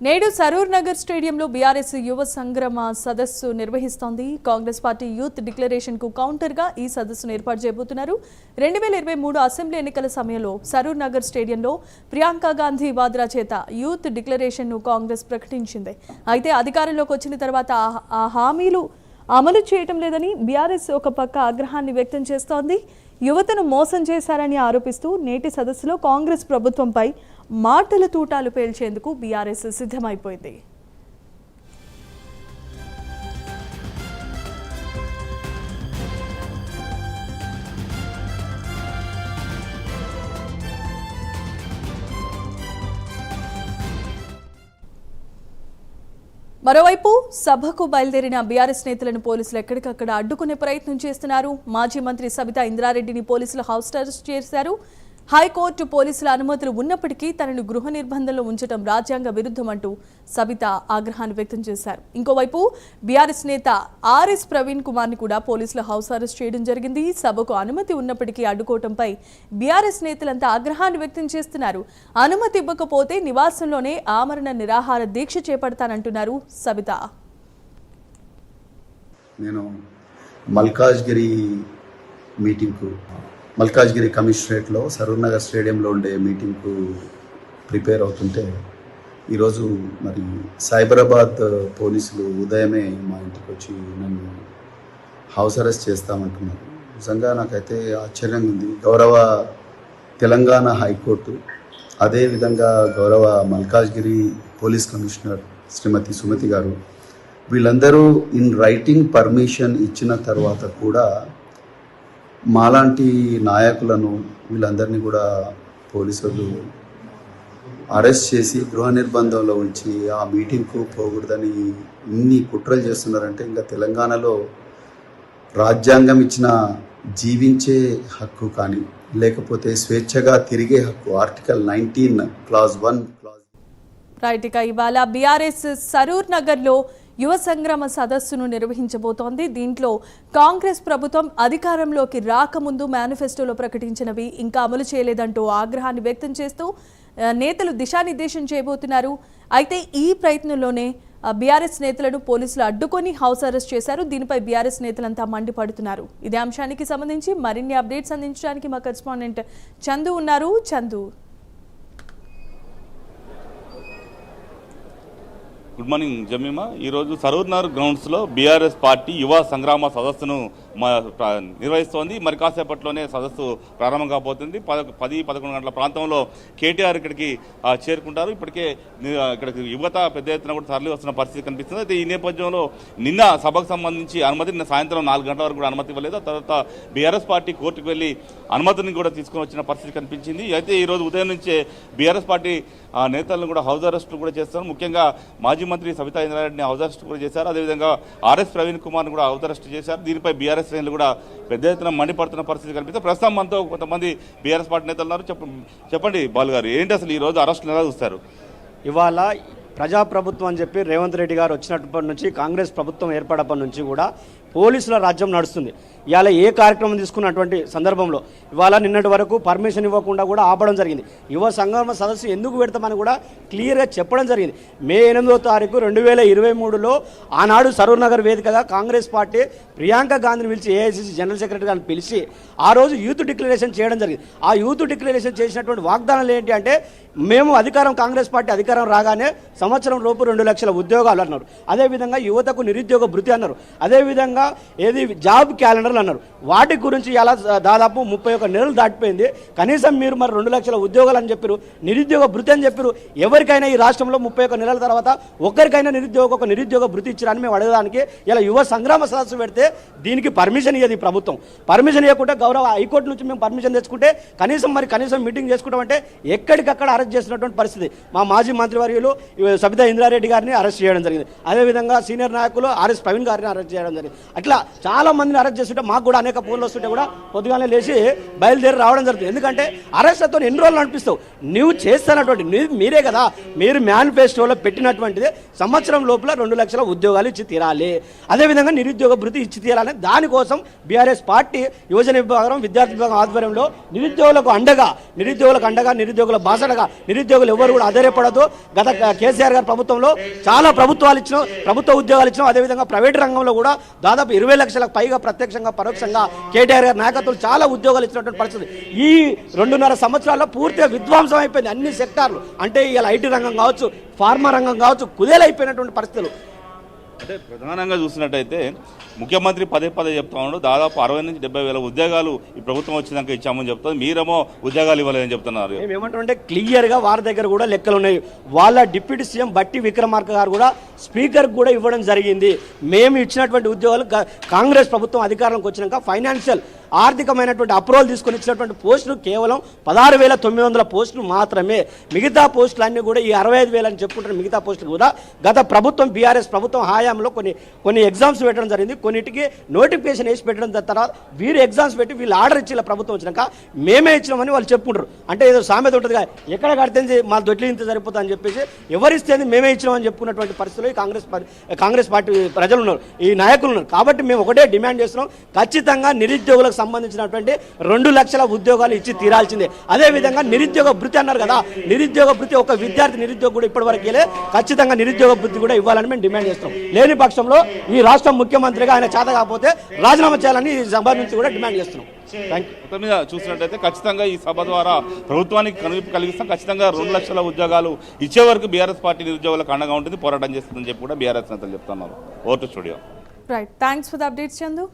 నేడు సరూర్ నగర్ స్టేడియంలో బీఆర్ఎస్ యువ సంగ్రామ సదస్సు నిర్వహిస్తోంది. కాంగ్రెస్ పార్టీ యూత్ డిక్లరేషన్ కు కౌంటర్ గా ఈ సదస్సును ఏర్పాటు చేయబోతున్నారు. 2023 అసెంబ్లీ ఎన్నికల సమయంలో సరూర్ నగర్ స్టేడియంలో ప్రియాంక గాంధీ వాద్రా చేత యూత్ డిక్లరేషన్ ను కాంగ్రెస్ ప్రకటించింది. అయితే అధికారంలోకి వచ్చిన తర్వాత ఆ హామీలు అమలు చేయటం లేదని బీఆర్ఎస్ ఒక పక్క ఆగ్రహాన్ని వ్యక్తం చేస్తోంది. యువతను మోసం చేశారని ఆరోపిస్తూ నేటి సదస్సులో కాంగ్రెస్ ప్రభుత్వంపై మాటల తూటాలు పేల్చేందుకు బీఆర్ఎస్ సిద్ధమైపోయింది. మరోవైపు సభకు బయలుదేరిన బీఆర్ఎస్ నేతలను పోలీసులు ఎక్కడికక్కడ అడ్డుకునే ప్రయత్నం చేస్తున్నారు. మాజీ మంత్రి సబితా ఇంద్రారెడ్డిని పోలీసులు హౌస్ అరెస్ట్ చేశారు. హైకోర్టు పోలీసుల అనుమతులు ఉన్నప్పటికీ తనను గృహ నిర్బంధంలో ఉంచడం రాజ్యాంగ విరుద్ధమంటూ సబితా ఆగ్రహాన్ని వ్యక్తం చేశారు. ఇంకోవైపు బీఆర్ఎస్ నేత ఆర్ఎస్ ప్రవీణ్ కుమార్ ని కూడా పోలీసులు హౌస్ అరెస్ట్ చేయడం జరిగింది. సభకు అనుమతి ఉన్నప్పటికీ అడ్డుకోవడంపై బీఆర్ఎస్ నేతలంతా ఆగ్రహాన్ని వ్యక్తం చేస్తున్నారు. అనుమతి ఇవ్వకపోతే నివాసంలోనే ఆమరణ నిరాహార దీక్ష చేపడతానంటున్నారు సబితా. నేను మల్కాజ్గిరి కమిషనరేట్లో సరూర్ నగర్ స్టేడియంలో ఉండే మీటింగ్కు ప్రిపేర్ అవుతుంటే ఈరోజు మరి సైబరాబాద్ పోలీసులు ఉదయమే మా ఇంటికి వచ్చి నన్ను హౌస్ అరెస్ట్ చేస్తామంటున్నారు. నిజంగా నాకైతే ఆశ్చర్యంగా ఉంది. గౌరవ తెలంగాణ హైకోర్టు, అదేవిధంగా గౌరవ మల్కాజ్గిరి పోలీస్ కమిషనర్ శ్రీమతి సుమతి గారు వీళ్ళందరూ ఇన్ రైటింగ్ పర్మిషన్ ఇచ్చిన తర్వాత కూడా మాలాంటి నాయకులను వీళ్ళందరినీ కూడా పోలీసులు అరెస్ట్ చేసి గృహ నిర్బంధంలో ఉంచి ఆ మీటింగ్కు పోకూడదని ఇన్ని కుట్రలు చేస్తున్నారంటే ఇంకా తెలంగాణలో రాజ్యాంగం ఇచ్చిన జీవించే హక్కు కానీ లేకపోతే స్వేచ్ఛగా తిరిగే హక్కు ఆర్టికల్ 19 క్లాజ్ 1 రైట్. ఇక ఇవాళ బీఆర్ఎస్ సరూర్ నగర్లో యువ సంగ్రామ సదస్సును నిర్వహించబోతోంది. దీంట్లో కాంగ్రెస్ ప్రభుత్వం అధికారంలోకి రాకముందు మేనిఫెస్టోలో ప్రకటించినవి ఇంకా అమలు చేయలేదంటూ ఆగ్రహాన్ని వ్యక్తం చేస్తూ నేతలు దిశానిర్దేశం చేయబోతున్నారు. అయితే ఈ ప్రయత్నంలోనే బీఆర్ఎస్ నేతలను పోలీసులు అడ్డుకొని హౌస్ అరెస్ట్ చేశారు. దీనిపై బీఆర్ఎస్ నేతలంతా మండిపడుతున్నారు. ఇదే అంశానికి సంబంధించి మరిన్ని అప్డేట్స్ అందించడానికి మా కరెస్పాండెంట్ చందు ఉన్నారు. Chandu, good morning Jemimah. ఈరోజు సరూర్ నగర్ గ్రౌండ్స్లో బీఆర్ఎస్ పార్టీ యువ సంగ్రామ సదస్సును నిర్వహిస్తోంది. మరి కాసేపట్లోనే సదస్సు ప్రారంభం కాబోతుంది. 10-11 గంటల ప్రాంతంలో కేటీఆర్ ఇక్కడికి చేరుకుంటారు. ఇప్పటికే ఇక్కడికి యువత పెద్ద ఎత్తున కూడా తరలి వస్తున్న పరిస్థితి కనిపిస్తుంది. అయితే ఈ నేపథ్యంలో నిన్న సభకు సంబంధించి అనుమతి నిన్న సాయంత్రం 4 గంటల వరకు కూడా అనుమతి ఇవ్వలేదు. తర్వాత బీఆర్ఎస్ పార్టీ కోర్టుకు వెళ్ళి అనుమతిని కూడా తీసుకుని వచ్చిన పరిస్థితి కనిపించింది. అయితే ఈరోజు ఉదయం నుంచే బీఆర్ఎస్ పార్టీ నేతలను కూడా హౌస్ అరెస్టులు కూడా చేస్తారు. ముఖ్యంగా మాజీ మంత్రి సబితా ఇంద్రారెడ్డిని హౌస్ అరెస్ట్ కూడా చేశారు. అదేవిధంగా ఆర్ఎస్ ప్రవీణ్ కుమార్ని కూడా హౌస్ అరెస్ట్ చేశారు. దీనిపై బీఆర్ఎస్ శ్రేణులు కూడా పెద్ద ఎత్తున మండిపడుతున్న పరిస్థితి కనిపిస్తుంది. ప్రస్తుతం మనతో కొంతమంది బీఆర్ఎస్ పార్టీ నేతలు ఉన్నారు. చెప్పండి బాలు గారు, ఏంటి అసలు ఈరోజు అరెస్టులు ఎలా చూస్తారు? ఇవాళ ప్రజాప్రభుత్వం అని చెప్పి రేవంత్ రెడ్డి గారు వచ్చినప్పటి నుంచి, కాంగ్రెస్ ప్రభుత్వం ఏర్పడప్పటి నుంచి కూడా పోలీసుల రాజ్యం నడుస్తుంది. ఇవాళ ఏ కార్యక్రమం తీసుకున్నటువంటి సందర్భంలో ఇవాళ నిన్నటి వరకు పర్మిషన్ ఇవ్వకుండా కూడా ఆపడం జరిగింది. యువ సంగమ సదస్సు ఎందుకు పెడతామని కూడా క్లియర్గా చెప్పడం జరిగింది. మే 8వ తారీఖు 2023లో ఆనాడు సరూర్ నగర్ వేదికగా కాంగ్రెస్ పార్టీ ప్రియాంక గాంధీని పిలిచి ఏఐసిసి జనరల్ సెక్రటరీ గారిని పిలిచి ఆ రోజు యూత్ డిక్లరేషన్ చేయడం జరిగింది. ఆ యూత్ డిక్లరేషన్ చేసినటువంటి వాగ్దానాలు ఏంటి అంటే, మేము కాంగ్రెస్ పార్టీ అధికారం రాగానే సంవత్సరం లోపు 2 లక్షల ఉద్యోగాలు అన్నారు. అదేవిధంగా యువతకు నిరుద్యోగ భృతి అన్నారు. అదేవిధంగా ఏది జాబ్ క్యాలెండర్లు అన్నారు. వాటి గురించి ఇలా దాదాపు 31 నెలలు దాటిపోయింది. కనీసం మీరు మరి 2 లక్షల ఉద్యోగాలు అని చెప్పారు, నిరుద్యోగ భృతి అని చెప్పారు. ఎవరికైనా ఈ రాష్ట్రంలో 31 నెలల తర్వాత ఒక్కరికైనా నిరుద్యోగ భృతి ఇచ్చారని మేము అడగడానికి ఇలా యువ సంగ్రామ సదస్సు పెడితే దీనికి పర్మిషన్ ఇయ్యదు ఈ ప్రభుత్వం. పర్మిషన్ ఇవ్వకుండా గౌరవ హైకోర్టు నుంచి మేము పర్మిషన్ తెచ్చుకుంటే కనీసం మీటింగ్ చేసుకుంటామంటే ఎక్కడికక్కడ అరెస్ట్ చేసినటువంటి పరిస్థితి. మా మాజీ మంత్రివర్యులు సబితా ఇంద్రారెడ్డి గారిని అరెస్ట్ చేయడం జరిగింది. అదేవిధంగా సీనియర్ నాయకులు ఆర్ఎస్ ప్రవీణ్ గారిని అరెస్ట్ చేయడం జరిగింది. అట్లా చాలా మందిని అరెస్ట్ చేస్తుంటే మాకు కూడా అనేక ఫోన్లు వస్తుంటే కూడా పొద్దుగానే లేచి బయలుదేరి రావడం జరుగుతుంది. ఎందుకంటే అరెస్ట్లతో ఎన్ని రోజులు అనిపిస్తావు, నువ్వు చేస్తున్నటువంటి మీరే కదా, మీరు మేనిఫెస్టోలో పెట్టినటువంటిది సంవత్సరం లోపల 2 లక్షల ఉద్యోగాలు ఇచ్చి తీరాలి, అదేవిధంగా నిరుద్యోగ భృతి ఇచ్చి తీరాలని. దానికోసం బీఆర్ఎస్ పార్టీ యువజన విభాగం విద్యార్థి విభాగం ఆధ్వర్యంలో నిరుద్యోగులకు అండగా నిరుద్యోగుల బాసడగా నిరుద్యోగులు ఎవరు కూడా ఆధారపడదు. గత కేసీఆర్ గారి ప్రభుత్వంలో చాలా ప్రభుత్వ ఉద్యోగాలు ఇచ్చినాం. అదేవిధంగా ప్రైవేట్ రంగంలో కూడా దాదాపు 20 లక్షలకు పైగా ప్రత్యక్షంగా పరోక్షంగా కేటీఆర్ గారి నాయకత్వం చాలా ఉద్యోగాలు ఇచ్చినటువంటి పరిస్థితి. ఈ 2.5 సంవత్సరాల్లో పూర్తిగా విధ్వంసం అయిపోయింది అన్ని సెక్టార్లు. అంటే ఇలా ఐటీ రంగం కావచ్చు, ఫార్మా రంగం కావచ్చు, కుదేలైపోయినటువంటి పరిస్థితులు. అంటే ప్రధానంగా చూసినట్టయితే ముఖ్యమంత్రి పదే చెప్తా ఉన్నాడు, దాదాపు 60 నుంచి 70 వేల ఉద్యోగాలు ఈ ప్రభుత్వం వచ్చినాక ఇచ్చామని చెప్తారు. మీరేమో ఉద్యోగాలు ఇవ్వలేదని చెప్తున్నారు. ఏమంటారంటే క్లియర్గా వారి దగ్గర కూడా లెక్కలు ఉన్నాయి. వాళ్ళ డిప్యూటీ సీఎం బట్టి విక్రమార్క గారు కూడా స్పీకర్కి కూడా ఇవ్వడం జరిగింది. మేము ఇచ్చినటువంటి ఉద్యోగాలు కాంగ్రెస్ ప్రభుత్వం అధికారంలోకి వచ్చినాక ఫైనాన్షియల్ ఆర్థికమైనటువంటి అప్రూవల్ తీసుకొని ఇచ్చినటువంటి పోస్టులు కేవలం 16,900 పోస్టులు మాత్రమే. మిగతా పోస్టులు అన్నీ కూడా ఈ 65,000 అని చెప్పుకుంటున్న మిగతా పోస్టులు కూడా గత ప్రభుత్వం బీఆర్ఎస్ ప్రభుత్వం హయాంలో కొన్ని ఎగ్జామ్స్ పెట్టడం జరిగింది. కొన్నిటికి నోటిఫికేషన్ వేసి పెట్టడం తర్వాత వీరు ఎగ్జామ్స్ పెట్టి వీళ్ళు ఆర్డర్ ఇచ్చి ప్రభుత్వం వచ్చినాక మేమే ఇచ్చినామని వాళ్ళు చెప్పుకుంటారు. అంటే ఏదో సామెత ఉంటుంది కదా, ఎక్కడ కడితే మా దొడ్లు ఇంత సరిపోతుంది అని చెప్పేసి ఎవరిస్తేంది మేమే ఇచ్చినామని చెప్పుకున్నటువంటి పరిస్థితులు కాంగ్రెస్ పార్టీ ప్రజలు ఉన్నారు, ఈ నాయకులు ఉన్నారు. కాబట్టి మేము ఒకటే డిమాండ్ చేస్తున్నాం, ఖచ్చితంగా నిరుద్యోగులకు సంబంధించినటువంటి 2 లక్షల ఉద్యోగాలు ఇచ్చి తీరాల్సిందే. అదేవిధంగా నిరుద్యోగ భృతి అన్నారు కదా, నిరుద్యోగ భృతి ఒక విద్యార్థి నిరుద్యోగ కూడా ఇప్పటి వరకు ఖచ్చితంగా నిరుద్యోగ భృతి కూడా ఇవ్వాలని మేము డిమాండ్ చేస్తున్నాం. లేని పక్షంలో ఈ రాష్ట్ర ముఖ్యమంత్రిగా ఆయన చేత కాకపోతే రాజీనామా చేయాలని ఈ సభ నుంచి కూడా డిమాండ్ చేస్తున్నాం. మొత్తం మీద చూసినట్టయితే ఖచ్చితంగా ఈ సభ ద్వారా ప్రభుత్వానికి కనువిప్పు కలిగిస్తాం. ఖచ్చితంగా 2 లక్షల ఉద్యోగాలు ఇచ్చే వరకు బీఆర్ఎస్ పార్టీ నిరుద్యోగులకు అండగా ఉంటుంది, పోరాటం చేస్తుందని చెప్పి కూడా బీఆర్ఎస్ నేతలు చెప్తున్నారు. Over to studio. Right, thanks for the updates Chandu.